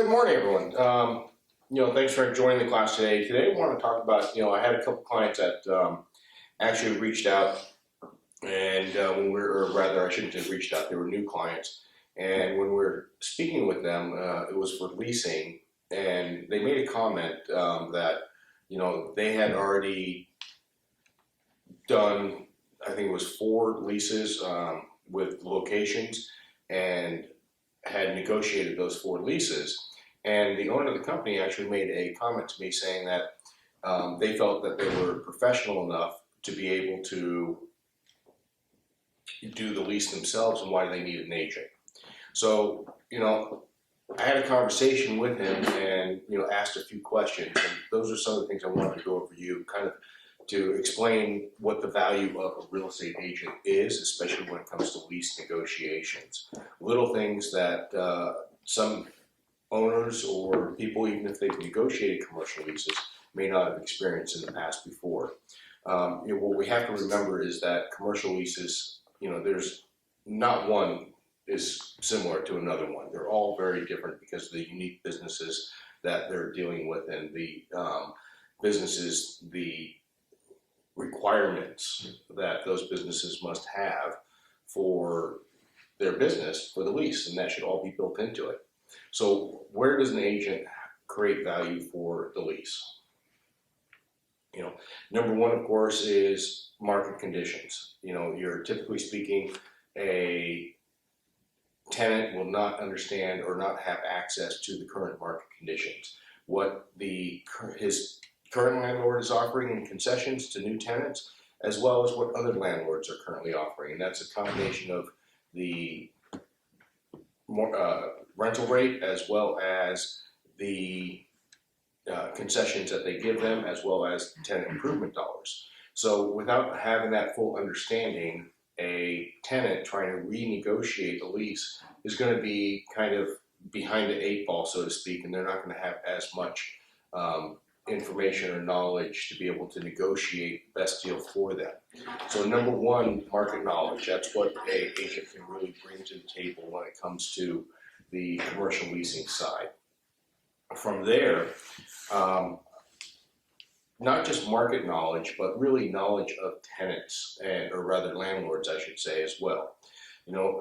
Good morning, everyone. Thanks for joining the class today. Today, I want to talk about, I had a couple clients that actually reached out, and or rather, I shouldn't have reached out, they were new clients. And when we're speaking with them, it was for leasing, and they made a comment that, they had already done, I think it was 4 leases with locations, and had negotiated those 4 leases. And the owner of the company actually made a comment to me saying that they felt that they were professional enough to be able to do the lease themselves, and why do they need an agent. So, I had a conversation with him and, asked a few questions. And those are some of the things I wanted to go over you, kind of to explain what the value of a real estate agent is, especially when it comes to lease negotiations. Little things that some owners or people, even if they've negotiated commercial leases, may not have experienced in the past before. What we have to remember is that commercial leases, there's not one is similar to another one. They're all very different because of the unique businesses that they're dealing with, and the businesses, the requirements that those businesses must have for their business for the lease, and that should all be built into it. So where does an agent create value for the lease? Number one, of course, is market conditions. You're typically speaking, a tenant will not understand or not have access to the current market conditions. What his current landlord is offering in concessions to new tenants, as well as what other landlords are currently offering. And that's a combination of the rental rate, as well as the concessions that they give them, as well as tenant improvement dollars. So without having that full understanding, a tenant trying to renegotiate a lease is going to be kind of behind the 8 ball, so to speak, and they're not going to have as much information or knowledge to be able to negotiate the best deal for them. So number one, market knowledge. That's what an agent can really bring to the table when it comes to the commercial leasing side. From there, not just market knowledge, but really knowledge of tenants, or rather landlords, I should say, as well.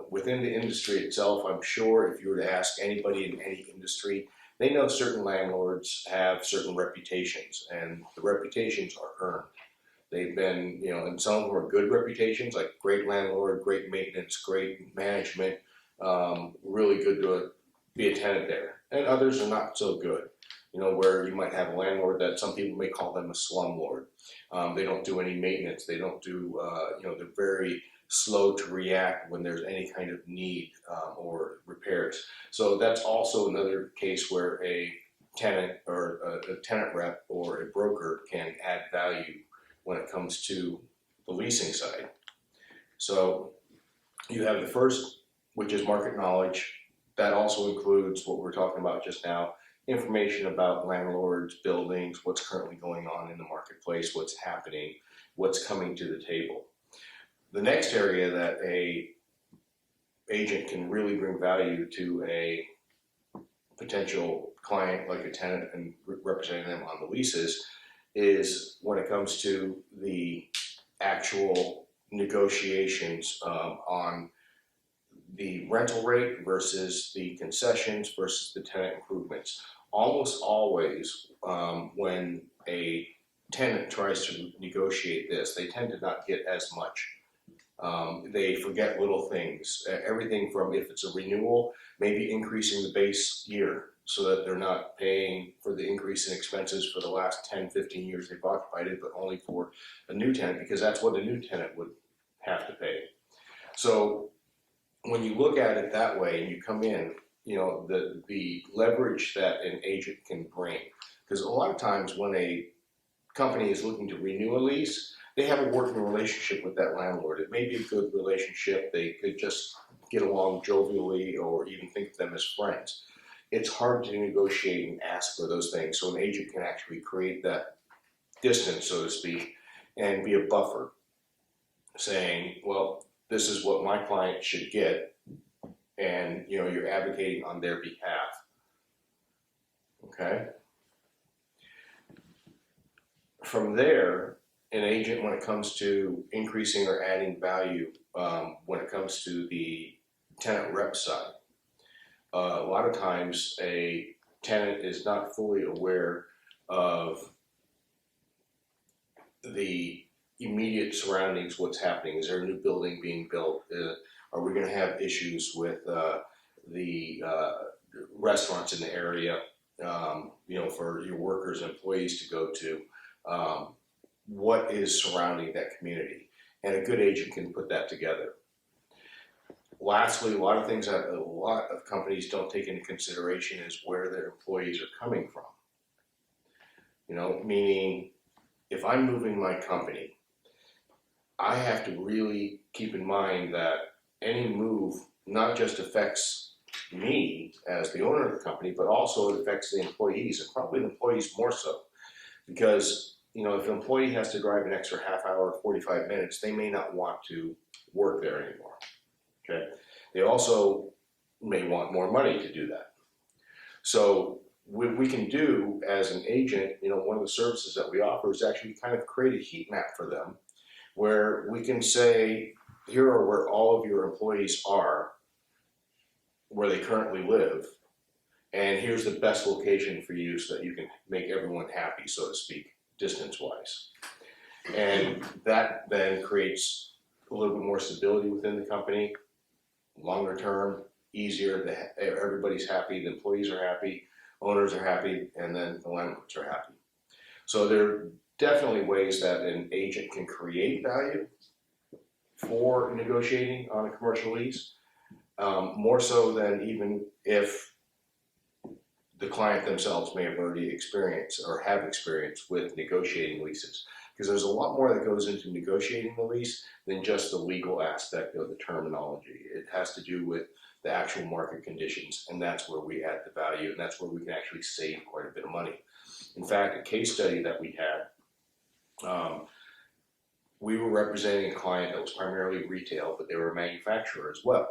Within the industry itself, I'm sure if you were to ask anybody in any industry, they know certain landlords have certain reputations, and the reputations are earned. They've been, and some of them are good reputations, like great landlord, great maintenance, great management, really good to be a tenant there. And others are not so good, where you might have a landlord that some people may call them a slumlord. They don't do any maintenance. They don't do, they're very slow to react when there's any kind of need or repairs. So that's also another case where a tenant or a tenant rep or a broker can add value when it comes to the leasing side. So you have the first, which is market knowledge. That also includes what we're talking about just now, information about landlords, buildings, what's currently going on in the marketplace, what's happening, what's coming to the table. The next area that a agent can really bring value to a potential client, like a tenant, and representing them on the leases, is when it comes to the actual negotiations on the rental rate versus the concessions versus the tenant improvements. Almost always, when a tenant tries to negotiate this, they tend to not get as much. They forget little things, everything from, if it's a renewal, maybe increasing the base year so that they're not paying for the increase in expenses for the last 10, 15 years they've occupied it, but only for a new tenant, because that's what a new tenant would have to pay. So when you look at it that way and you come in, the leverage that an agent can bring, because a lot of times when a company is looking to renew a lease, they have a working relationship with that landlord. It may be a good relationship. They could just get along jovially or even think of them as friends. It's hard to negotiate and ask for those things. So an agent can actually create that distance, so to speak, and be a buffer, saying, well, this is what my client should get, and you're advocating on their behalf. okay? From there, an agent, when it comes to increasing or adding value, when it comes to the tenant rep side, a lot of times a tenant is not fully aware of the immediate surroundings, what's happening. Is there a new building being built? Are we going to have issues with the restaurants in the area, for your workers and employees to go to? What is surrounding that community? And a good agent can put that together. Lastly, a lot of things that a lot of companies don't take into consideration is where their employees are coming from. Meaning if I'm moving my company, I have to really keep in mind that any move not just affects me as the owner of the company, but also it affects the employees, and probably the employees more so. Because, if an employee has to drive an extra half hour, 45 minutes, they may not want to work there anymore. Okay. They also may want more money to do that. So what we can do as an agent, one of the services that we offer is actually kind of create a heat map for them where we can say, here are where all of your employees are, where they currently live, and here's the best location for you so that you can make everyone happy, so to speak, distance-wise. And that then creates a little bit more stability within the company, longer term, easier, everybody's happy, the employees are happy, owners are happy, and then the landlords are happy. So there are definitely ways that an agent can create value for negotiating on a commercial lease, more so than even if the client themselves may have already experienced or have experience with negotiating leases. Because there's a lot more that goes into negotiating the lease than just the legal aspect of the terminology. It has to do with the actual market conditions, and that's where we add the value, and that's where we can actually save quite a bit of money. In fact, a case study that we had, we were representing a client that was primarily retail, but they were a manufacturer as well.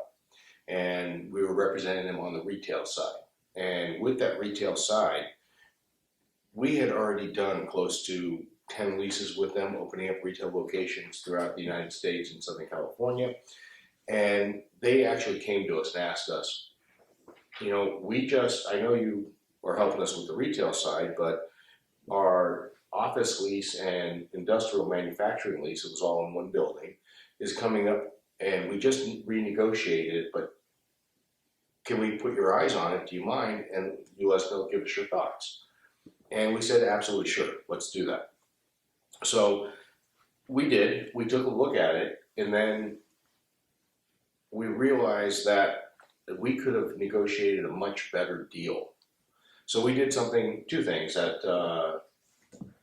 And we were representing them on the retail side. And with that retail side, we had already done close to 10 leases with them, opening up retail locations throughout the United States and Southern California. And they actually came to us and asked us, I know you are helping us with the retail side, but our office lease and industrial manufacturing lease, it was all in one building, is coming up, and we just renegotiated it, but can we put your eyes on it? Do you mind? And you let us know, give us your thoughts. And we said, absolutely, sure, let's do that. So we did, we took a look at it, and then we realized that we could have negotiated a much better deal. So we did two things that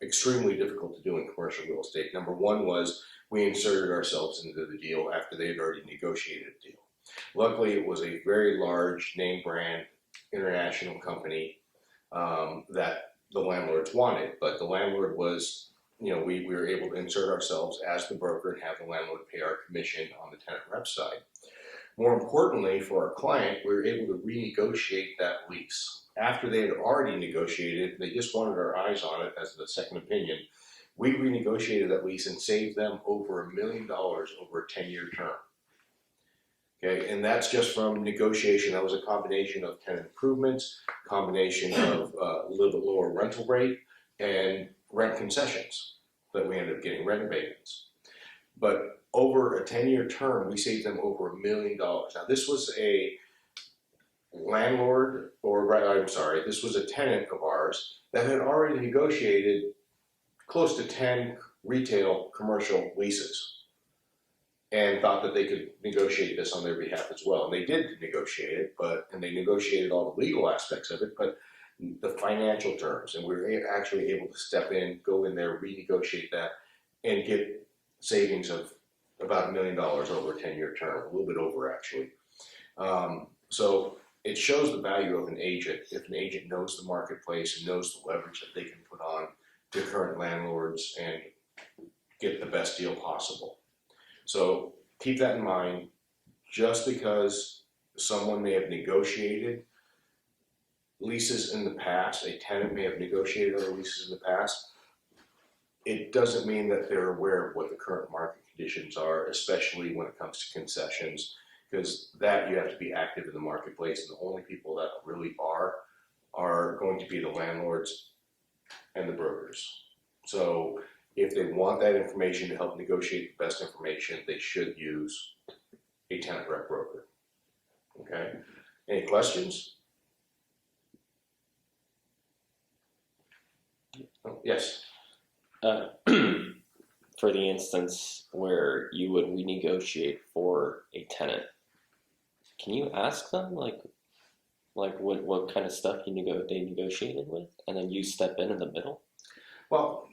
extremely difficult to do in commercial real estate. Number one was we inserted ourselves into the deal after they had already negotiated a deal. Luckily, it was a very large name brand international company that the landlords wanted, but the landlord was, we were able to insert ourselves as the broker and have the landlord pay our commission on the tenant rep side. More importantly, for our client, we were able to renegotiate that lease. After they had already negotiated, they just wanted our eyes on it as the second opinion. We renegotiated that lease and saved them over $1 million over a 10-year term. Okay, and that's just from negotiation. That was a combination of tenant improvements, combination of a little bit lower rental rate, and rent concessions that we ended up getting, rent abatements. But over a 10-year term, we saved them over $1 million. Now, this was a landlord, this was a tenant of ours that had already negotiated close to 10 retail commercial leases and thought that they could negotiate this on their behalf as well. And they did negotiate it, and they negotiated all the legal aspects of it, but the financial terms, and we were actually able to step in, go in there, renegotiate that, and get savings of about $1 million over a 10-year term, a little bit over actually. So it shows the value of an agent. If an agent knows the marketplace and knows the leverage that they can put on to current landlords and get the best deal possible. So keep that in mind. Just because someone may have negotiated leases in the past, a tenant may have negotiated other leases in the past. It doesn't mean that they're aware of what the current market conditions are, especially when it comes to concessions, because that you have to be active in the marketplace, and the only people that really are going to be the landlords and the brokers. So if they want that information to help negotiate the best information, they should use a tenant rep broker. Okay? Any questions? Oh, yes. For the instance where you would renegotiate for a tenant, can you ask them like what kind of stuff they negotiated with, and then you step in the middle? Well,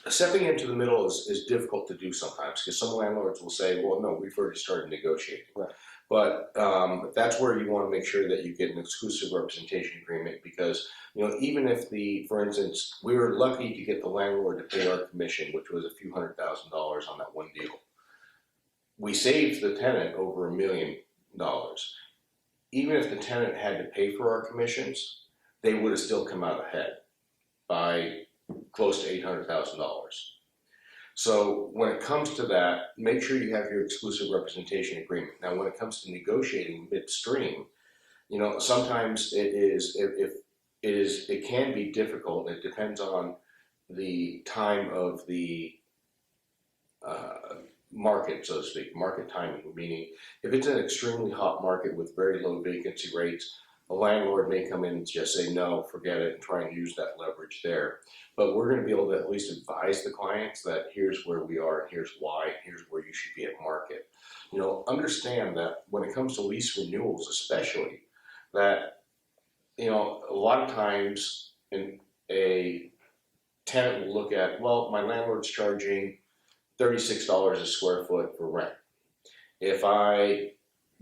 stepping into the middle is difficult to do sometimes because some landlords will say, well, no, we've already started negotiating. Right. But that's where you want to make sure that you get an exclusive representation agreement because, even if for instance, we were lucky to get the landlord to pay our commission, which was a few $100,000 on that one deal. We saved the tenant over $1 million. Even if the tenant had to pay for our commissions, they would have still come out ahead by close to $800,000. So when it comes to that, make sure you have your exclusive representation agreement. Now, when it comes to negotiating midstream, sometimes it can be difficult. It depends on the time of the market, so to speak, market timing, meaning if it's an extremely hot market with very low vacancy rates, a landlord may come in and just say, no, forget it, and try and use that leverage there. But we're going to be able to at least advise the clients that here's where we are, and here's why, and here's where you should be at market. Understand that when it comes to lease renewals especially, that, a lot of times a tenant will look at, well, my landlord's charging $36 a square foot for rent. If I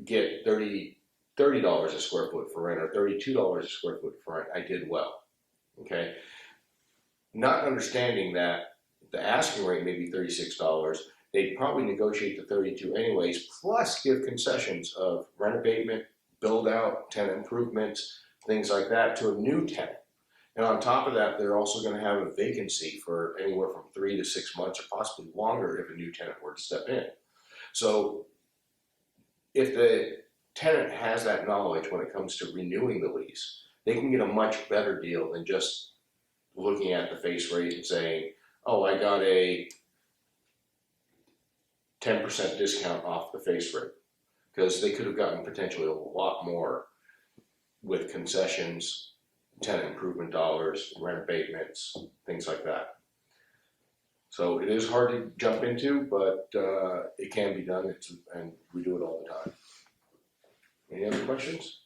get $30 a square foot for rent or $32 a square foot for rent, I did well. Okay? Not understanding that the asking rate may be $36, they'd probably negotiate the $32 anyways, plus give concessions of rent abatement, build out, tenant improvements, things like that to a new tenant. And on top of that, they're also going to have a vacancy for anywhere from 3 to 6 months or possibly longer if a new tenant were to step in. So if the tenant has that knowledge when it comes to renewing the lease, they can get a much better deal than just looking at the face rate and saying, oh, I got a 10% discount off the face rate, because they could have gotten potentially a lot more with concessions, tenant improvement dollars, rent abatements, things like that. So it is hard to jump into, but it can be done, and we do it all the time. Any other questions?